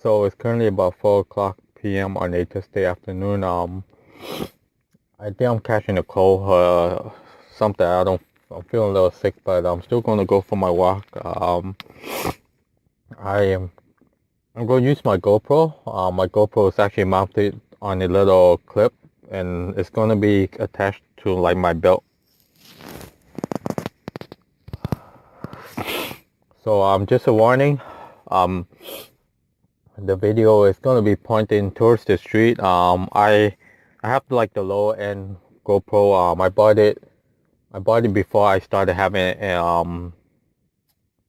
So it's currently about 4 o'clock p.m. on a Thursday afternoon. I think I'm catching a cold. Something I don't. I'm feeling a little sick, but I'm still gonna go for my walk. I am. I'm gonna use my GoPro. My GoPro is actually mounted on a little clip, and it's gonna be attached to like my belt. So just a warning. Um, the video is gonna be pointing towards the street. I have like the low end GoPro. I bought it before I started having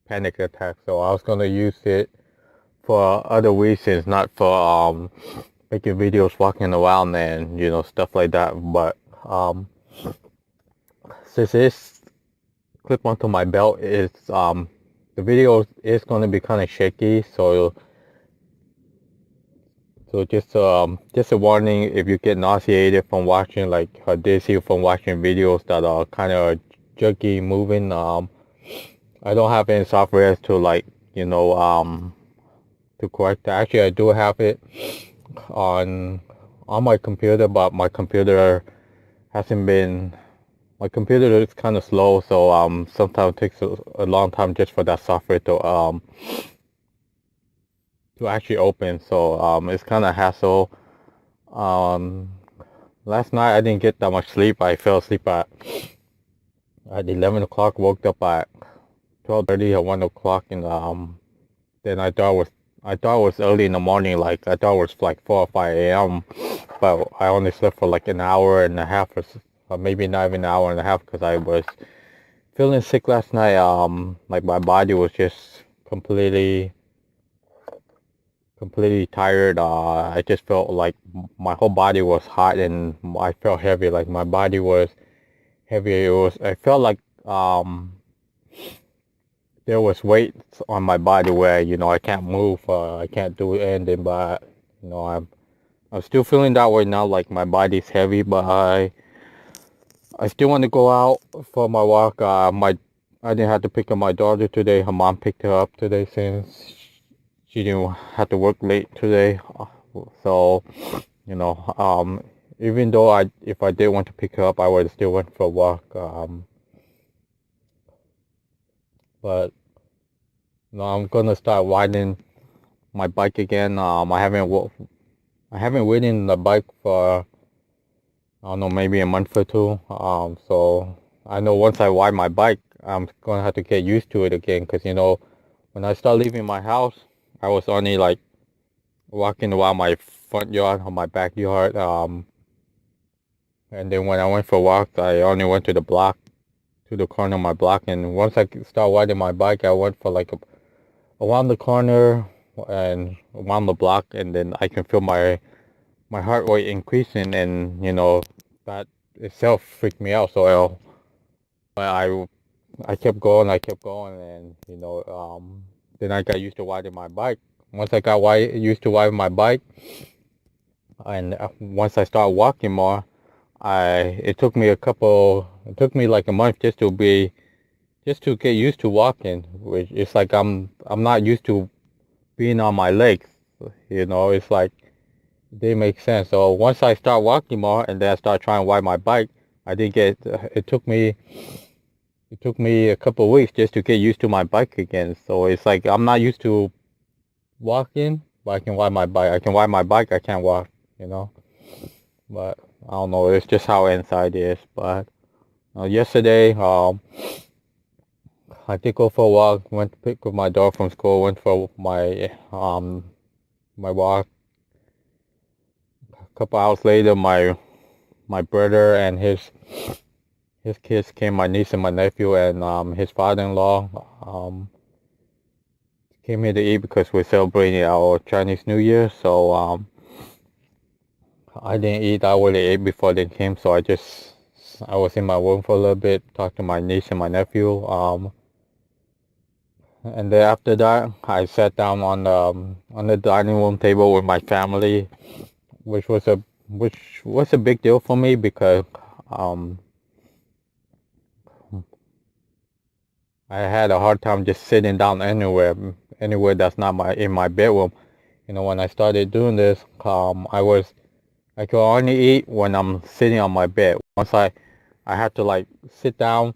panic attacks. So I was gonna use it for other reasons, not for making videos walking around and stuff like that. But since it's clipped onto my belt, it's the video is gonna be kind of shaky. So just a warning, if you get nauseated from watching, like dizzy from watching videos that are kind of jerky moving, I don't have any software to like, to correct that. Actually, I do have it on my computer, but hasn't been, my computer is kind of slow, so sometimes it takes a long time just for that software to actually open. So it's kind of hassle. Um, Last night I didn't get that much sleep. I fell asleep at 11 o'clock, woke up at 12:30 or 1 o'clock, and then I thought it was early in the morning. Like I thought it was like 4 or 5 a.m. But I only slept for like an hour and a half, or maybe not even an hour and a half, because I was feeling sick last night. Like my body was just completely tired. I just felt like my whole body was hot, and I felt heavy. Like my body was heavy. I felt like there was weight on my body where I can't move. I can't do anything. But I'm still feeling that way now. Like my body's heavy, but I still want to go out for my walk. I didn't have to pick up my daughter today. Her mom picked her up today since she didn't have to work late today. So, you know, um, even though if I did want to pick her up, I would have still went for a walk. But I'm gonna start riding my bike again. I haven't ridden the bike for, I don't know, maybe a month or two. So I know once I ride my bike, I'm gonna have to get used to it again. Cause when I start leaving my house, I was only like walking around my front yard or my backyard. And then when I went for walks, I only went to the corner of my block. And once I start riding my bike, I went for like around the corner and around the block, and then I can feel my heart rate increasing, and that itself freaked me out. So I kept going, and then I got used to riding my bike. Once I got used to riding my bike, and once I started walking more, it took me like a month just to get used to walking, which is like I'm not used to being on my legs. It's like it didn't make sense. So once I start walking more, and then I start trying to ride my bike, I did get it took me a couple of weeks just to get used to my bike again. So it's like I'm not used to walking, but I can ride my bike. I can ride my bike, I can't walk, you know. But I don't know, it's just how inside is. But yesterday, I did go for a walk, went to pick up my dog from school, went for my walk. A couple hours later, my brother and his kids came, my niece and my nephew, and his father-in-law came here to eat because we're celebrating our Chinese New Year. So I didn't eat. I already ate before they came, so I was in my room for a little bit, talked to my niece and my nephew. And then after that, I sat down on the dining room table with my family, which was a big deal for me because um, I had a hard time just sitting down anywhere that's not in my bedroom. when I started doing this, I could only eat when I'm sitting on my bed. Once I had to like sit down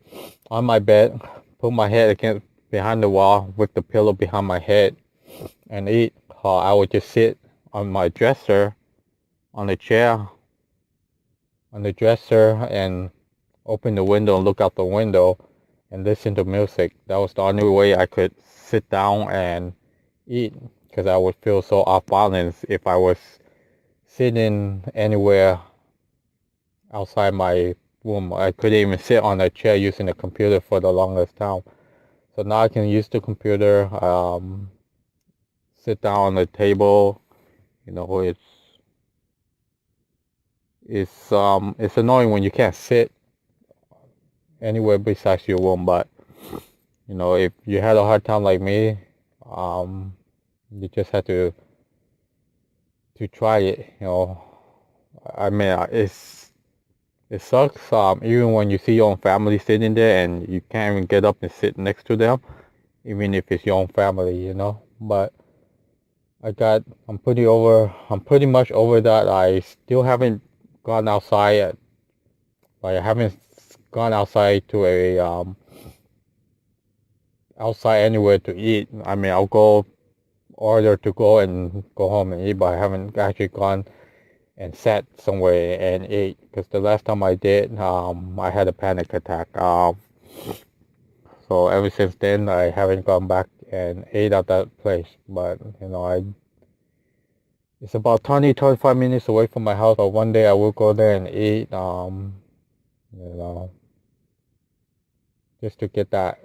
on my bed, put my head against behind the wall with the pillow behind my head and eat. I would just sit on my dresser, on the chair, on the dresser, and open the window and look out the window and listen to music. That was the only way I could sit down and eat, because I would feel so off balance if I was sitting anywhere outside my room. I couldn't even sit on a chair using the computer for the longest time. So now I can use the computer, sit down on the table. It's annoying when you can't sit anywhere besides your room, but if you had a hard time like me, you just have to try it. I mean, it sucks. Even when you see your own family sitting there and you can't even get up and sit next to them, even if it's your own family, But I'm pretty much over that. I still haven't gone outside. I haven't gone outside to outside anywhere to eat. I mean, I'll go order to go and go home and eat, but I haven't actually gone and sat somewhere and ate, because the last time I did, I had a panic attack. So ever since then, I haven't gone back and ate at that place. But it's about 20-25 minutes away from my house. But one day I will go there and eat. Just to get that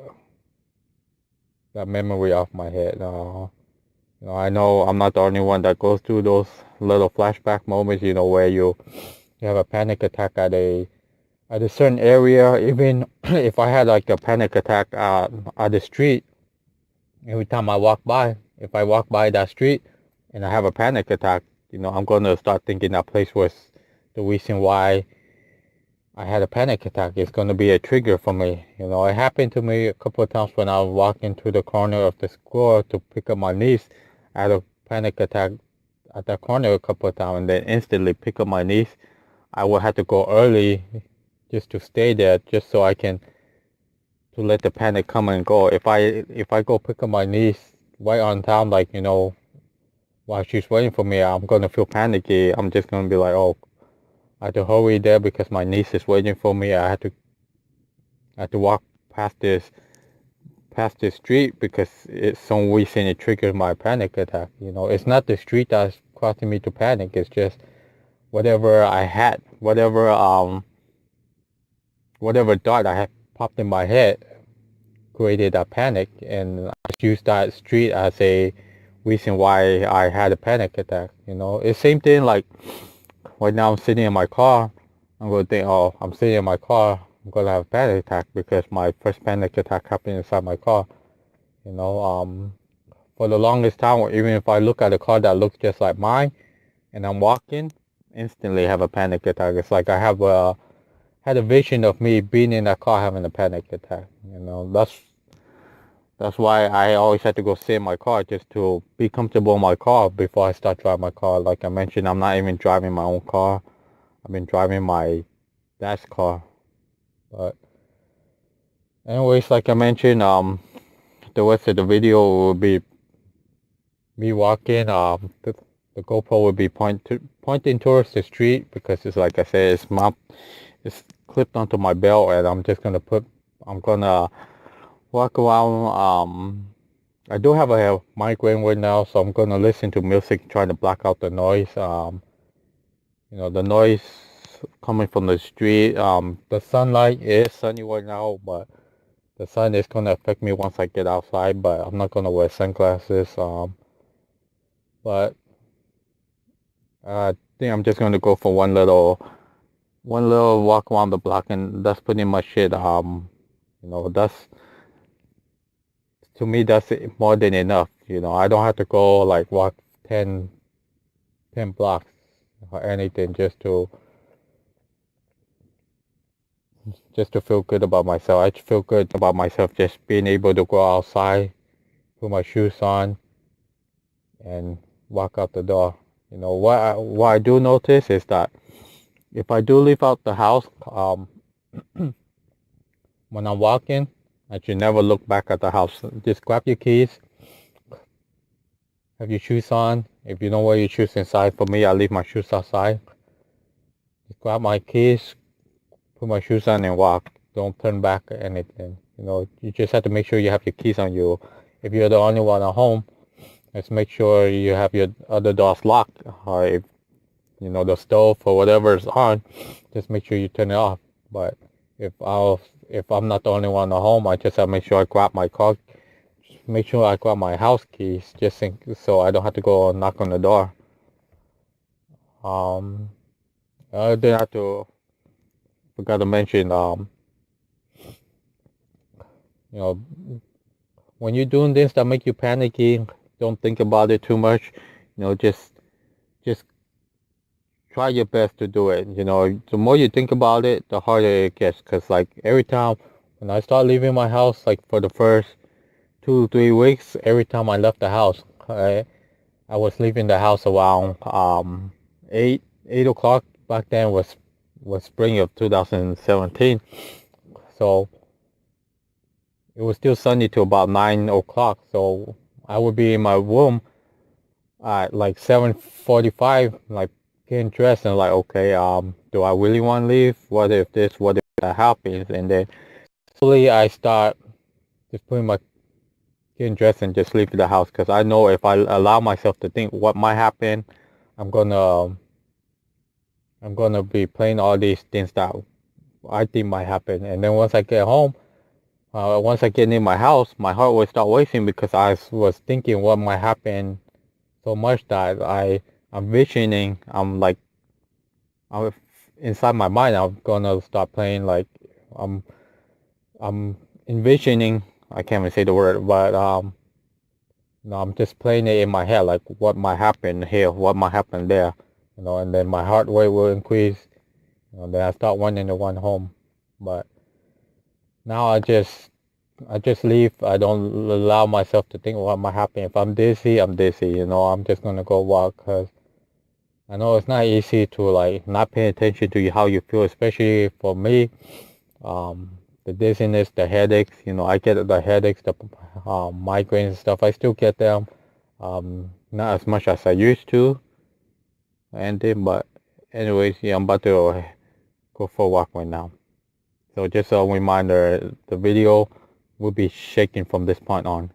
memory off my head. I know I'm not the only one that goes through those little flashback moments. Where you have a panic attack at a certain area. Even if I had like a panic attack at the street, every time if I walk by that street and I have a panic attack, I'm gonna start thinking that place was the reason why I had a panic attack. It's gonna be a trigger for me. It happened to me a couple of times when I was walking to the corner of the store to pick up my niece. I had a panic attack at that corner a couple of times, and then instantly pick up my niece. I would have to go early just to stay there, just so I can to let the panic come and go. If I go pick up my niece right on time, like while she's waiting for me, I'm gonna feel panicky. I'm just gonna be like, oh, I have to hurry there because my niece is waiting for me. I have to walk past this street because it's some reason it triggers my panic attack. It's not the street that's causing me to panic. It's just whatever I had, whatever thought I had popped in my head created a panic, and I just used that street as a reason why I had a panic attack. It's same thing. Like right now, I'm sitting in my car. I'm gonna think, oh, I'm sitting in my car. I'm gonna have a panic attack because my first panic attack happened inside my car. For the longest time, even if I look at a car that looks just like mine, and I'm walking, instantly have a panic attack. It's like I had a vision of me being in that car having a panic attack. That's why I always had to go sit in my car just to be comfortable in my car before I start driving my car. Like I mentioned, I'm not even driving my own car. I've been driving my dad's car. But anyways, like I mentioned, the rest of the video will be me walking. The GoPro will be pointing towards the street because it's like I said, it's clipped onto my belt, and I'm gonna walk around. I do have a migraine right now, so I'm gonna listen to music, trying to block out the noise. The noise coming from the street. The sunlight is sunny right now, but the sun is gonna affect me once I get outside. But I'm not gonna wear sunglasses. But I think I'm just gonna go for one little walk around the block, and that's pretty much it. That's, to me, that's more than enough. I don't have to go like walk 10 blocks or anything just to feel good about myself. I feel good about myself just being able to go outside, put my shoes on, and walk out the door. You know, what I do notice is that if I do leave out the house, when I'm walking, I should never look back at the house. Just grab your keys, have your shoes on. If you don't wear your shoes inside, for me, I leave my shoes outside. Just grab my keys, put my shoes on and walk. Don't turn back or anything. You know, you just have to make sure you have your keys on you. If you're the only one at home, let's make sure you have your other doors locked. Or if, you know, the stove or whatever is on, just make sure you turn it off. But if I'm not the only one at home, I just have to make sure I grab my car, make sure I grab my house keys, so I don't have to go knock on the door. I did have to forgot to mention, you know, when you're doing things that make you panicky, don't think about it too much. You know, just try your best to do it. You know, the more you think about it, the harder it gets. Cause like every time when I start leaving my house, like for the first 2-3 weeks, every time I left the house, I was leaving the house around 8 o'clock. Back then was spring of 2017, so it was still sunny till about 9 o'clock. So I would be in my room at like 7:45, like getting dressed and like, okay, do I really want to leave? What if this? What if that happens? And then slowly I start just getting dressed and just leaving the house, because I know if I allow myself to think what might happen, I'm gonna be playing all these things that I think might happen. And then once I get home, once I get in my house, my heart will start racing because I was thinking what might happen so much that I'm visioning. I'm inside my mind. I'm gonna start playing like I'm envisioning. I can't even say the word, but no, I'm just playing it in my head, like what might happen here, what might happen there, you know. And then my heart rate will increase. You know, then I start wanting to run home, but now I just leave. I don't allow myself to think what might happen. If I'm dizzy, I'm dizzy. You know, I'm just gonna go walk, because I know it's not easy to like not pay attention to how you feel, especially for me. The dizziness, the headaches. You know, I get the headaches, the migraines and stuff. I still get them. Not as much as I used to. But anyways, yeah, I'm about to go for a walk right now. So just a reminder, the video will be shaking from this point on.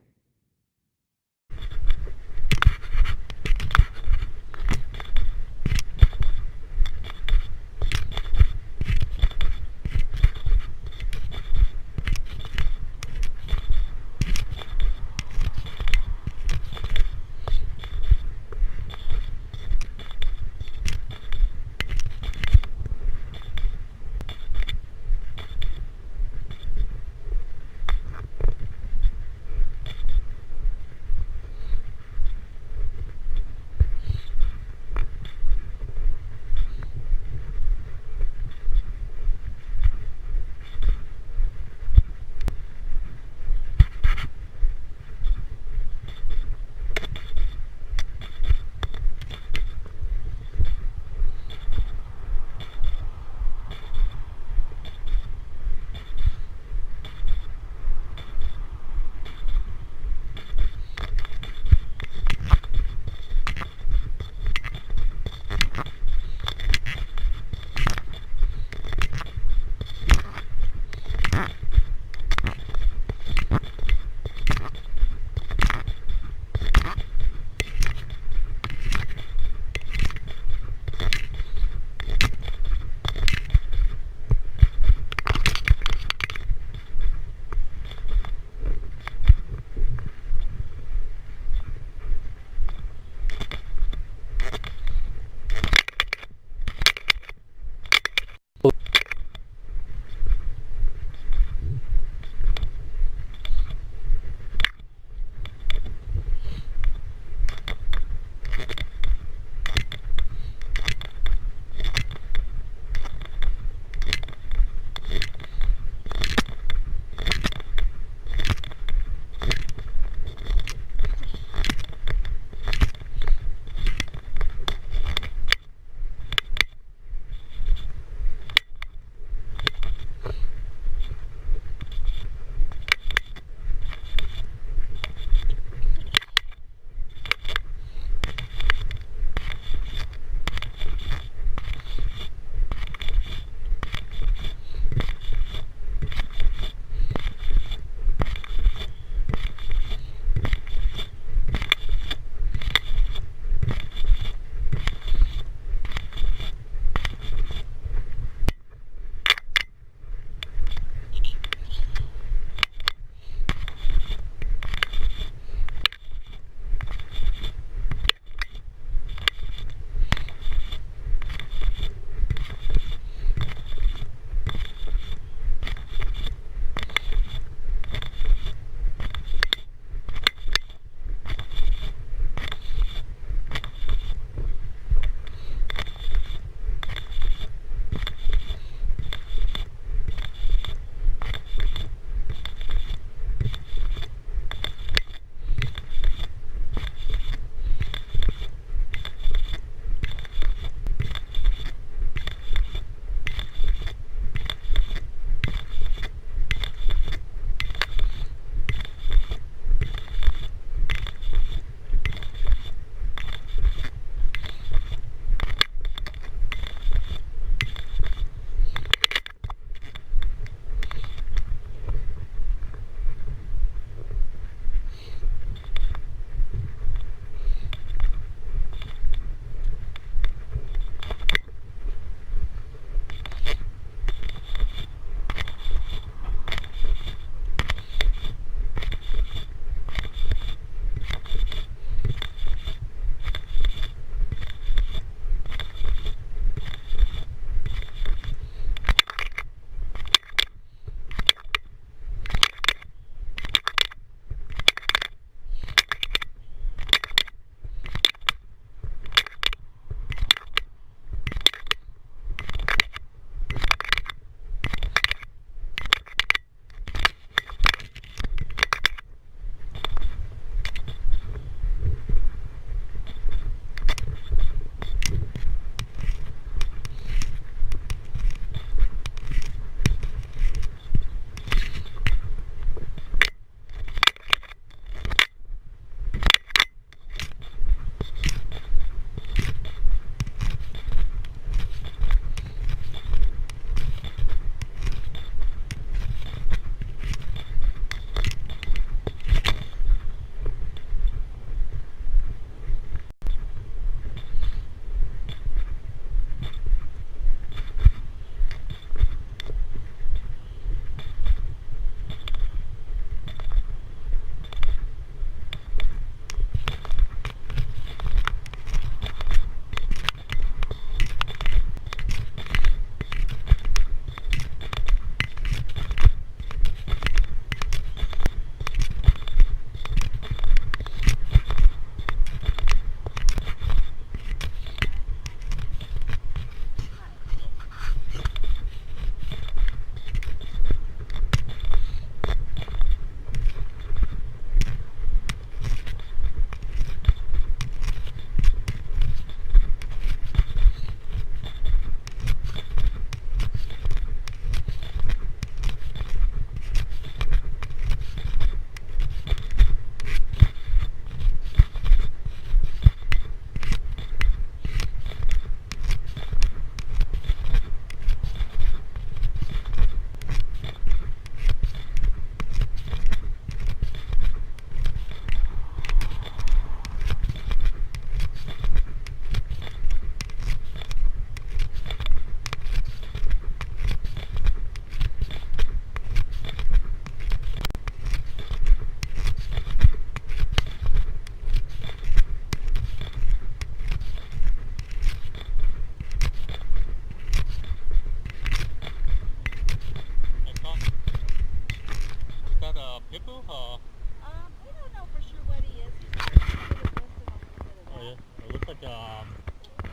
like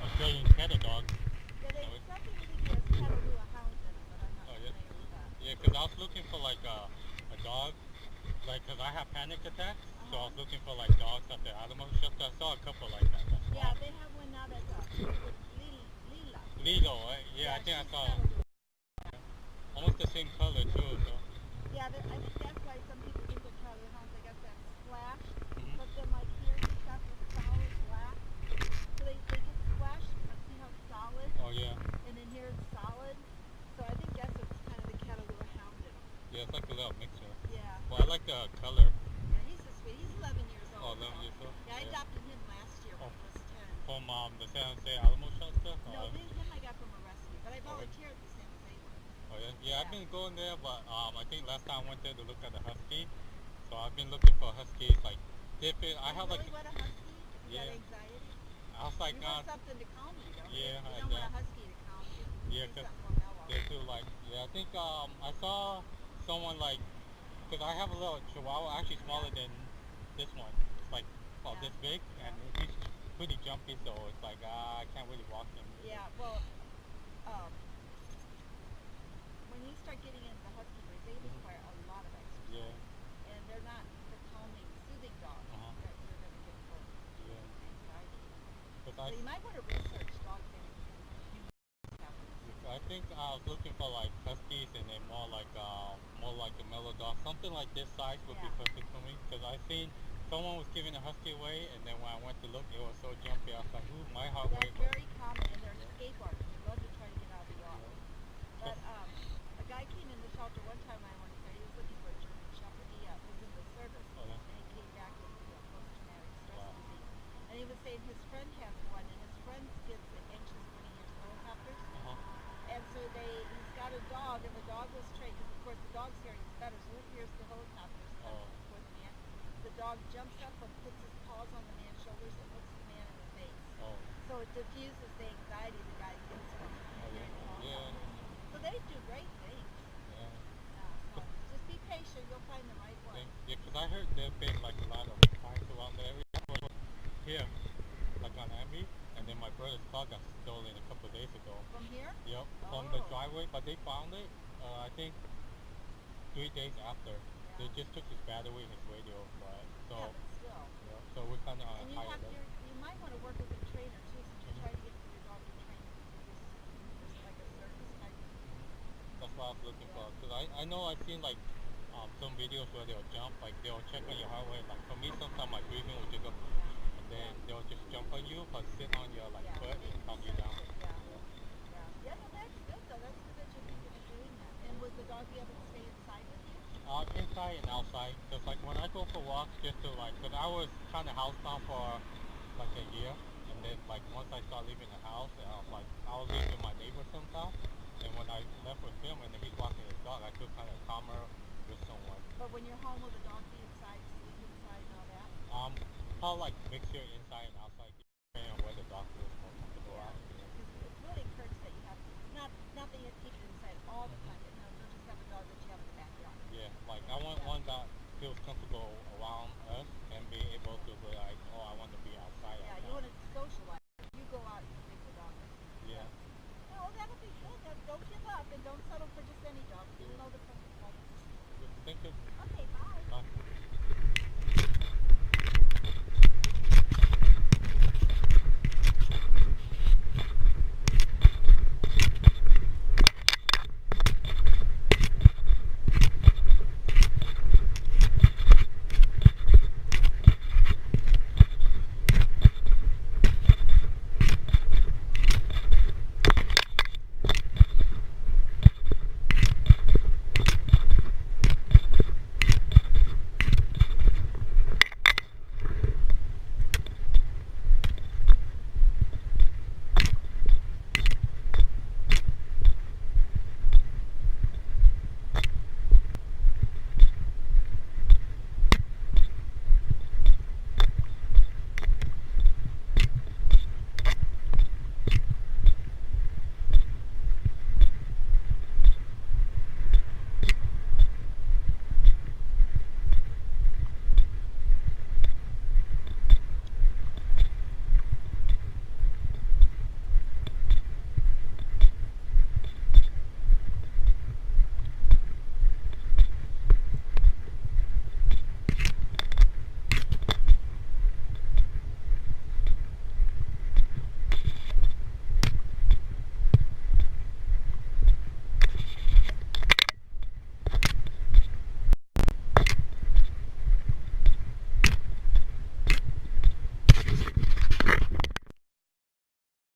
Australian cattle dog. Yeah, they something with the Catahoula hounds in them, but I'm not Oh yeah, familiar with that. yeah. Cause I was looking for like a dog, like cause I have panic attacks, so I was looking for like dogs at the animal shelter. I saw a couple like that. That's Yeah, why. they have one now that's Lila. Lilo, yeah, Yeah, I think I she's saw Catahoula. almost the same color too. So. Yeah, I think that's why some people think they're Catahoula hounds. They got that splash, Mhm. but then like here he's got the solid black. So they get splashed, but see how it's solid? Oh yeah. And then here it's solid. So I think that's what's kind of the Catahoula hound in them. Yeah, it's like a little mixture. Yeah. Well, I like the color. Yeah, he's a sweet. He's 11 years Oh, old. 11 So. years old. Yeah, I Yeah. adopted him last year when Oh, he was 10. from the San Jose Animal Shelter. No, him I got from a rescue, but I Oh, really? volunteer at the San Jose one. Oh yeah. Yeah, I've Yeah. been going there, but I think last time I went there to look at the husky. So I've been looking for huskies like different. I You have like really want a husky? You got yeah. anxiety? I was like You want something to calm you, don't you? yeah, You I don't do. want a husky to calm you. Yeah, You need cause something more mellow. they do like yeah. I think I saw someone like because I have a little Chihuahua actually smaller than this one. It's like about Yeah. this big and Yeah. he's pretty jumpy, so it's like I can't really walk him. Yeah, well, um, when you start getting into the husky breeds, they require a lot of exercise. Yeah. And they're not the calming, soothing dogs that you're going to get for Yeah. anxiety. Cause So you might want to research dogs in humans have them. I think I was looking for like huskies and then more like a mellow dog, something like this size would be Yeah. perfect for me. Cause I seen someone was giving a husky away, and then when I went to look, it was so jumpy. I was like, ooh, my heart That's rate. very common, and they're escape artists. They love to try to get out of the yard. But a guy came in the shelter one time when I went there. He was looking for a German Shepherd. He was in the service, Oh, yeah. and he came back with post-traumatic stress Wow. disease. And he was saying his friend has one, and his friend gets anxious when he hears helicopters. And so he's got a dog, and the dog was trained, because of course the dog's hearing is better, so it hears the helicopters coming for the man. The dog jumps up and puts his paws on the man's shoulders and looks the man in the face. Oh. So it diffuses the anxiety the guy gets from hearing the helicopters. So they do great things. Yeah. So just be patient, you'll find the right one. Yeah, because I heard there've been like a lot of fires around the area. Here, like on Abbey, and then my brother's car got stolen a couple of days ago. From here? Yep, from the Oh. driveway, but they found it, I think 3 days after. They just took his battery and his radio, but so Yeah, but still. yeah, so we're kind of on And a high alert. you might want to work with a trainer too, since you're trying to get your dog to train just like a circus type. That's what I was looking for. Cause I know I've seen like some videos where they'll jump, like they'll check on your heart rate. Like for me, sometimes my breathing will just go, and then they'll just jump on you, but sit on your like foot and calm you down. Yeah, no, that's good though. That's good that you're thinking of doing that. And would the dog be able to stay inside with you? Inside and outside. Cause like when I go for walks, just to like, cause I was kind of housebound for like a year, and then like once I started leaving the house, like I was living with my neighbor sometimes, and when I left with him and then he's walking his dog, I feel kind of calmer with someone. But when you're home, will the dog be inside, sleep inside, and all that? I'll like mixture inside and outside, depending on where the dog feels more comfortable out. Because it's really encouraged that you have not that you have to keep it inside all the time. But, you'll just have a dog that you have in the backyard. Yeah, like I want one that feels comfortable around us and be able to like